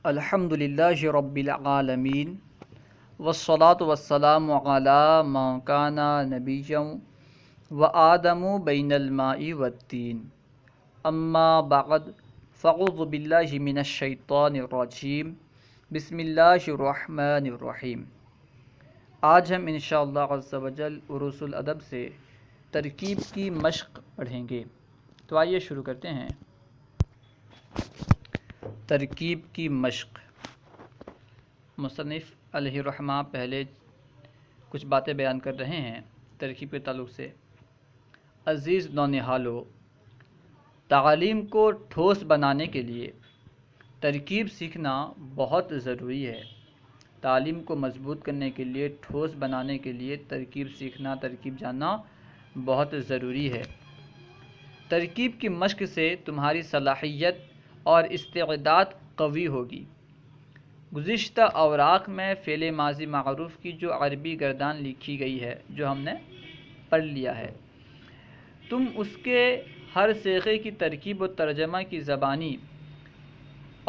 الحمدللہ رب العالمین والصلاة والسلام علی من کان نبیا وآدم بین الماء والطین اما بعد فاعوذ باللہ من الشیطان الرجیم بسم اللہ الرحمن الرحیم۔ آج ہم انشاءاللہ عز و جل عروس الادب سے ترکیب کی مشق پڑھیں گے، تو آئیے شروع کرتے ہیں۔ ترکیب کی مشق۔ مصنف علیہ الرحمہ پہلے کچھ باتیں بیان کر رہے ہیں ترکیب کے تعلق سے۔ عزیز نونہالو، تعلیم کو ٹھوس بنانے کے لیے ترکیب سیکھنا بہت ضروری ہے۔ تعلیم کو مضبوط کرنے کے لیے، ٹھوس بنانے کے لیے ترکیب سیکھنا، ترکیب جاننا بہت ضروری ہے۔ ترکیب کی مشق سے تمہاری صلاحیت اور استعداد قوی ہوگی۔ گزشتہ اوراق میں فعل ماضی معروف کی جو عربی گردان لکھی گئی ہے، جو ہم نے پڑھ لیا ہے، تم اس کے ہر صیغے کی ترکیب و ترجمہ کی زبانی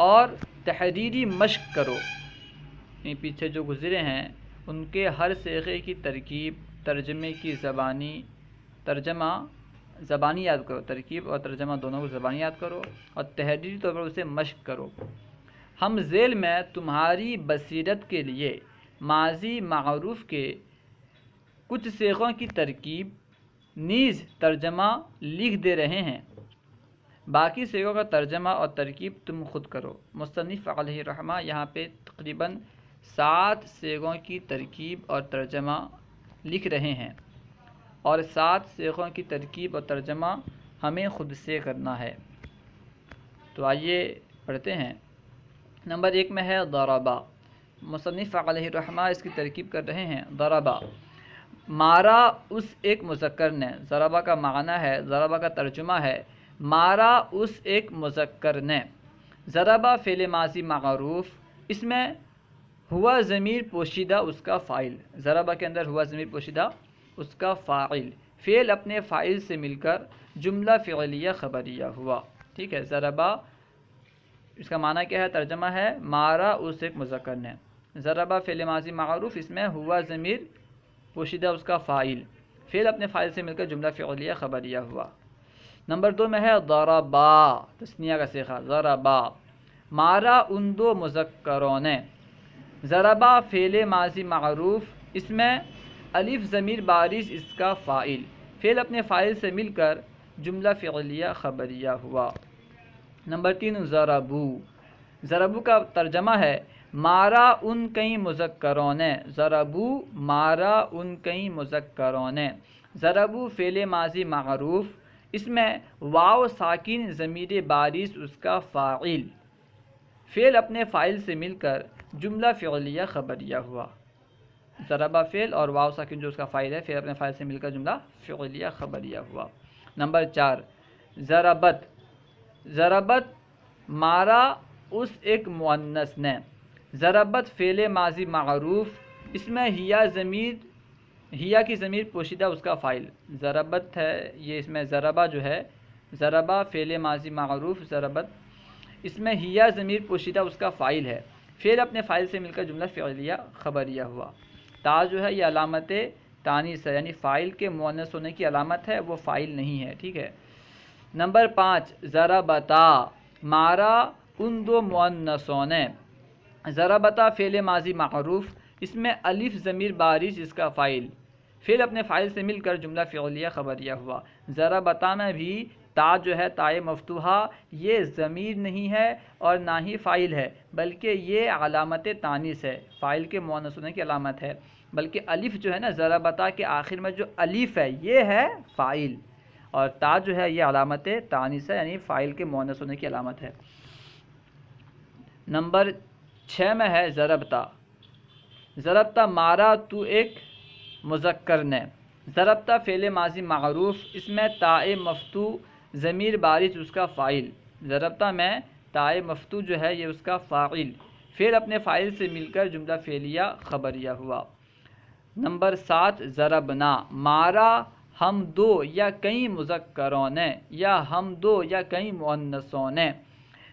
اور تحریری مشق کرو۔ پیچھے جو گزرے ہیں ان کے ہر صیغے کی ترکیب، ترجمے کی ترجمہ زبانی یاد کرو، ترکیب اور ترجمہ دونوں کو زبانی یاد کرو اور تحریری طور پر اسے مشق کرو۔ ہم ذیل میں تمہاری بصیرت کے لیے ماضی معروف کے کچھ صیغوں کی ترکیب نیز ترجمہ لکھ دے رہے ہیں، باقی صیغوں کا ترجمہ اور ترکیب تم خود کرو۔ مصنف علیہ الرحمہ یہاں پہ تقریباً 7 صیغوں کی ترکیب اور ترجمہ لکھ رہے ہیں، اور 7 صیغوں کی ترکیب اور ترجمہ ہمیں خود سے کرنا ہے۔ تو آئیے پڑھتے ہیں۔ نمبر 1 میں ہے ضربہ۔ مصنف علیہ الرحمہ اس کی ترکیب کر رہے ہیں۔ ضربہ، مارا اس ایک مذکر نے۔ ضربہ کا معنی ہے، ضربہ کا ترجمہ ہے مارا اس ایک مذکر نے۔ ضربہ فعل ماضی معروف، اس میں ہوا ضمیر پوشیدہ اس کا فاعل۔ ضربہ کے اندر ہوا ضمیر پوشیدہ اس کا فاعل، فعل اپنے فاعل سے مل کر جملہ فعلیہ خبریہ ہوا۔ ٹھیک ہے، ضربہ اس کا معنی کیا ہے، ترجمہ ہے مارا اس ایک مذکر نے۔ ضربہ فعل ماضی معروف، اس میں ہوا ضمیر پوشیدہ اس کا فاعل، فعل اپنے فاعل سے مل کر جملہ فعلیہ خبریہ ہوا۔ نمبر 2 میں ہے ضربا، تثنیہ کا صیغہ، ضربا، مارا ان 2 مذکروں نے۔ ضربہ فعل ماضی معروف، اس میں الف ضمیر بارز اس کا فاعل، فعل اپنے فاعل سے مل کر جملہ فعلیہ خبریہ ہوا۔ نمبر 3 ضربو۔ ضربو کا ترجمہ ہے مارا ان کئی مذکروں نے۔ ضربو، مارا ان کئی مذکروں نے۔ ضربو فعل ماضی معروف، اس میں واو ساکن ضمیر بارز اس کا فاعل، فعل اپنے فاعل سے مل کر جملہ فعلیہ خبریہ ہوا۔ ضربہ فعل اور واو ساکن جو اس کا فاعل ہے، فعل اپنے فاعل سے مل کر جملہ فعلیہ خبریہ ہوا۔ نمبر 4 ضربت۔ ضربت، مارا اس ایک مؤنث نے۔ ضربت فعل ماضی معروف، اس میں ہیا کی ضمیر پوشیدہ اس کا فاعل۔ ضربت ہے یہ، اس میں ضربہ جو ہے، ضربہ فعل ماضی معروف ضربت، اس میں ہیا ضمیر پوشیدہ اس کا فاعل ہے، فعل اپنے فاعل سے مل کر جملہ فعلیہ خبریہ ہوا۔ تا جو ہے یہ علامت تانیث ہے، یعنی فاعل کے مؤنث ہونے کی علامت ہے، وہ فاعل نہیں ہے۔ ٹھیک ہے۔ نمبر 5 ضربتا، مارا ان 2 مؤنثوں نے۔ ضربتا فعل ماضی معروف، اس میں الف ضمیر بارز اس کا فاعل، فعل اپنے فاعل سے مل کر جملہ فعلیہ خبریہ ہوا۔ ضربتا میں بھی تا جو ہے، تائے مفتوحہ، یہ ضمیر نہیں ہے اور نہ ہی فاعل ہے، بلکہ یہ علامت تانیث ہے، فاعل کے مؤنث ہونے کی علامت ہے، بلکہ الف جو ہے نا ضربتا کے آخر میں جو الف ہے یہ ہے فاعل، اور تا جو ہے یہ علامت تانیث ہے، یعنی فاعل کے مؤنث ہونے کی علامت ہے۔ نمبر 6 میں ہے ضربتا۔ ضربتا، مارا تو ایک مذکر نے۔ ضربتا فعل ماضی معروف، اس میں تائے مفتوح ضمیر بارز اس کا فاعل۔ ضربتا میں تائے مفتوح جو ہے یہ اس کا فاعل، فعل اپنے فاعل سے مل کر جملہ فعلیہ خبریہ ہوا۔ نمبر 7 ضربنا، مارا ہم 2 یا کئی مذکروں نے، یا ہم 2 یا کئی مؤنثوں نے۔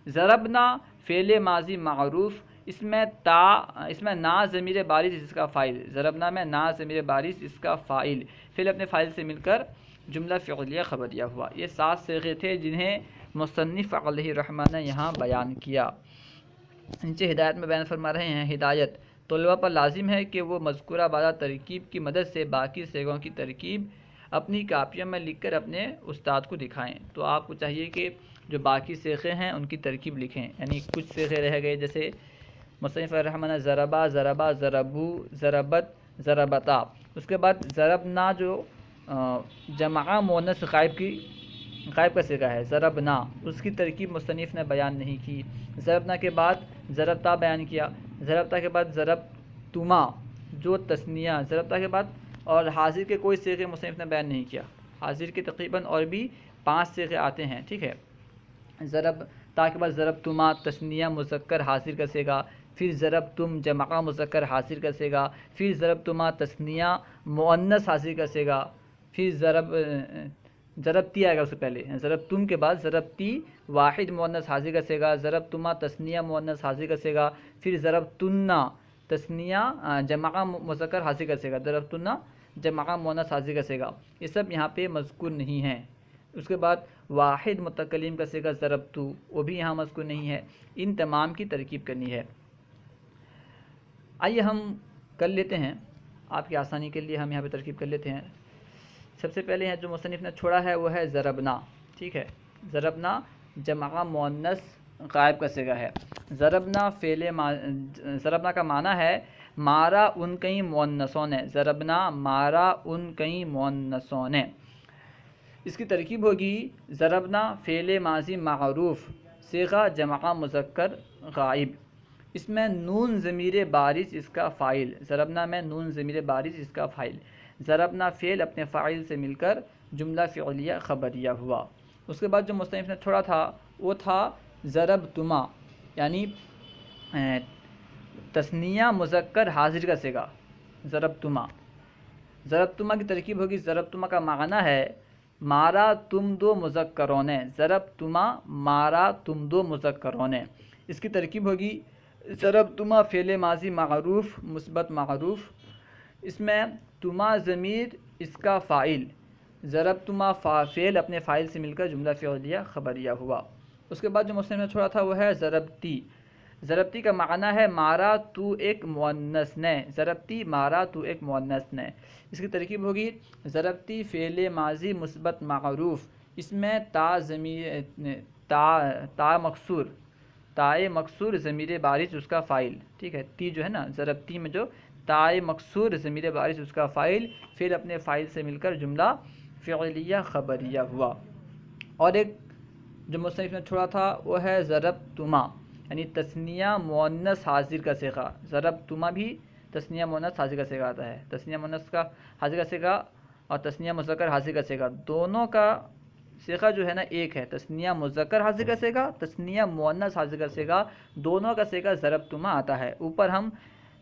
ضربنا فعل ماضی معروف، اس میں نا ضمیر بارز اس کا فاعل، ضربنا میں نا ضمیر بارز اس کا فاعل، فعل اپنے فاعل سے مل کر جملہ فعلیہ خبریہ ہوا۔ یہ 7 صیغے تھے جنہیں مصنف علیہ رحمہ نے یہاں بیان کیا۔ نیچے ہدایت میں بیان فرما رہے ہیں، ہدایت طلبہ پر لازم ہے کہ وہ مذکورہ بعدہ ترکیب کی مدد سے باقی صیغوں کی ترکیب اپنی کاپیوں میں لکھ کر اپنے استاد کو دکھائیں۔ تو آپ کو چاہیے کہ جو باقی صیغے ہیں ان کی ترکیب لکھیں، یعنی کچھ صیغے رہ گئے جیسے مصنف الرحمٰن نے ضربا، ضربا، ضربو، ضربت، ضربتا، اس کے بعد ضربنا جو جمع مؤنث غائب کا صیغہ ہے ضربنا، اس کی ترکیب مصنف نے بیان نہیں کی۔ ضربنا کے بعد ضربتا بیان کیا، ضربتا کے بعد ضربتما جو تثنیہ، ضربتا کے بعد اور حاضر کے کوئی صیغے مصنف نے بیان نہیں کیا۔ حاضر کے تقریباً اور بھی 5 صیغے آتے ہیں، ٹھیک ہے۔ ضربتا کے بعد ضربتما تثنیہ مذکر حاضر کا صیغہ، پھر ضربتم جمع مذکر حاضر کا صیغہ، پھر ضربتما تثنیہ مؤنث حاضر کا صیغہ، پھر ضربتی آئے گا اس سے پہلے، ضربتم کے بعد ضربتی واحد مؤنث حاضر کا صیغہ، ضربتما تثنیہ مؤنث حاضر کا صیغہ، پھر ضربتنا تثنیہ جمع مذکر حاضر کا صیغہ، ضربتنا جمع مؤنث حاضر کا صیغہ، یہ سب یہاں پہ مذکور نہیں ہیں۔ اس کے بعد واحد متکلم کا صیغہ ضربتو، وہ بھی یہاں مذکور نہیں ہے۔ ان تمام کی ترکیب کرنی ہے۔ آئیے ہم کر لیتے ہیں، آپ کی آسانی کے لیے ہم یہاں پہ ترکیب کر لیتے ہیں۔ سب سے پہلے جو مصنف نے چھوڑا ہے وہ ہے ضربنا، ٹھیک ہے۔ ضربنا جمع مؤنث غائب کا صیغہ ہے۔ ضربنا کا معنی ہے مارا ان کئی مؤنثوں نے، ضربنا مارا ان کئی مؤنثوں نے۔ اس کی ترکیب ہوگی ضربنا فعل ماضی معروف صیغہ جمع مذکر غائب، اس میں نون ضمیر بارز اس کا فاعل، ضربنا میں نون ضمیر بارز اس کا فاعل، ضربنا فعل اپنے فاعل سے مل کر جملہ فعلیہ خبریہ ہوا۔ اس کے بعد جو مصنف نے چھوڑا تھا وہ تھا ضربتما، یعنی تثنیہ مذکر حاضر کا صیغہ ضربتما۔ ضربتما کی ترکیب ہوگی، ضربتما کا معنی ہے مارا تم دو مذکروں نے، ضربتما مارا تم دو مذکروں نے۔ اس کی ترکیب ہوگی ضربتما فعل ماضی معروف مثبت معروف، اس میں تما ضمیر اس کا فاعل، ضربتما فعل اپنے فاعل سے مل کر جملہ فعلیہ خبریہ ہوا۔ اس کے بعد جو مصنف نے چھوڑا تھا وہ ہے ضربتی۔ ضربتی کا معنی ہے مارا تو ایک مؤنث نے، ضربتی مارا تو ایک مؤنث نے۔ اس کی ترکیب ہوگی ضربتی فعل ماضی مثبت معروف، اس میں تائے مکسور ضمیر بارز اس کا فاعل، ٹھیک ہے۔ تی جو ہے نا ضربتی میں جو تائے مکسور ضمیر بارز اس کا فاعل، پھر اپنے فاعل سے مل کر جملہ فعلیہ خبریہ ہوا۔ اور ایک جو مصنف نے چھوڑا تھا وہ ہے ضربتما، یعنی تثنیہ مؤنث حاضر کا صیغہ، ضربتما بھی تثنیہ مؤنث حاضر کا صیغہ آتا ہے، تثنیہ مؤنث کا حاضر کا صیغہ اور تثنیہ مذکر حاضر کا صیغہ دونوں کا صیغہ جو ہے نا ایک ہے، تثنیہ مذکر حاضر کا صیغہ، تثنیہ مؤنث حاضر کا صیغہ، دونوں کا صیغہ ضربتما آتا ہے۔ اوپر ہم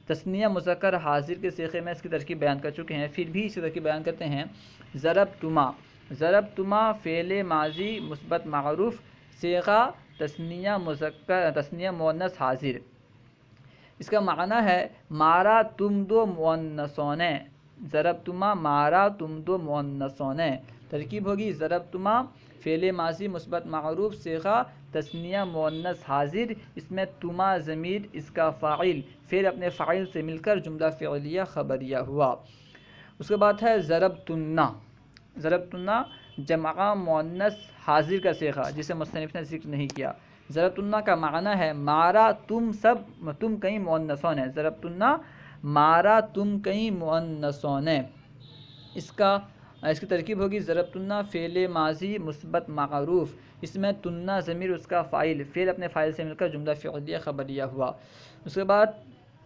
تثنیہ مذکر حاضر کے صیغے میں اس کی ترکیب بیان کر چکے ہیں، پھر بھی اسی ترکیب بیان کرتے ہیں۔ ضربتما فعل ماضی مثبت معروف صیغہ تثنیہ مؤنث حاضر، اس کا معنی ہے مارا تم دو مؤنثوں نے، ضربتما مارا تم دو مؤنثوں نے۔ ترکیب ہوگی ضربتما فعل ماضی مثبت معروف صیغہ تثنیہ مؤنث حاضر، اس میں تما ضمیر اس کا فاعل، پھر اپنے فاعل سے مل کر جملہ فعلیہ خبریہ ہوا۔ اس کے بعد ہے ضربتنا جمع مؤنث حاضر کا صیغہ جسے مصنف نے ذکر نہیں کیا۔ ضربتنا کا معنی ہے مارا تم کئی مؤنثوں نے، ضربتنا مارا تم کئی مؤنثوں نے۔ اس کی ترکیب ہوگی ضربتنا فعل ماضی مثبت معروف، اس میں تنا ضمیر اس کا فاعل، پھر اپنے فاعل سے مل کر جملہ فعلیہ خبریہ ہوا۔ اس کے بعد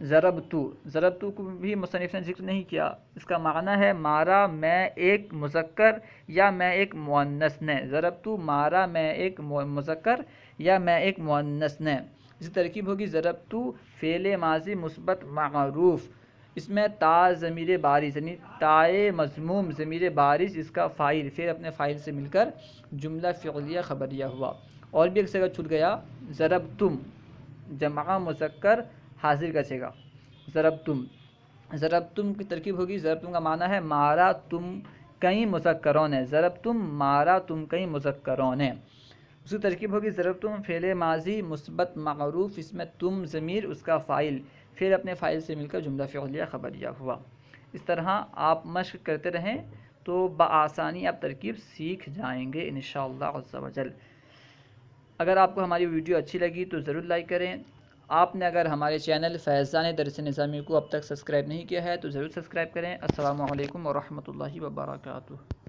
ضربتو کو بھی مصنف نے ذکر نہیں کیا، اس کا معنی ہے مارا میں ایک مذکر یا میں ایک مؤنث نے، ضربتو مارا میں ایک مذکر یا میں ایک مؤنث نے۔ اس کی ترکیب ہوگی ضربتو فعل ماضی مثبت معروف، اس میں تا ضمیر بارز یعنی تائے مضموم ضمیر بارز اس کا فاعل، پھر اپنے فاعل سے مل کر جملہ فعلیہ خبریہ ہوا۔ اور بھی ایک صیغہ چھوٹ گیا ضربتم، جمع مذکر حاضر کا صیغہ ضربتم، ضربتم کی ترکیب ہوگی، ضربتم کا معنی ہے مارا تم کئی مذکرون ہے، ضربتم مارا تم کئی مذکرون ہے۔ اس کی ترکیب ہوگی ضربتم فعل ماضی مثبت معروف، اس میں تم ضمیر اس کا فاعل، فعل اپنے فاعل سے مل کر جملہ فعلیہ خبریہ ہوا۔ اس طرح آپ مشق کرتے رہیں تو بآسانی آپ ترکیب سیکھ جائیں گے انشاءاللہ عز و جل۔ اگر آپ کو ہماری ویڈیو اچھی لگی تو ضرور لائک کریں۔ آپ نے اگر ہمارے چینل فیضان درس نظامی کو اب تک سبسکرائب نہیں کیا ہے تو ضرور سبسکرائب کریں۔ السلام علیکم ورحمۃ اللہ وبرکاتہ۔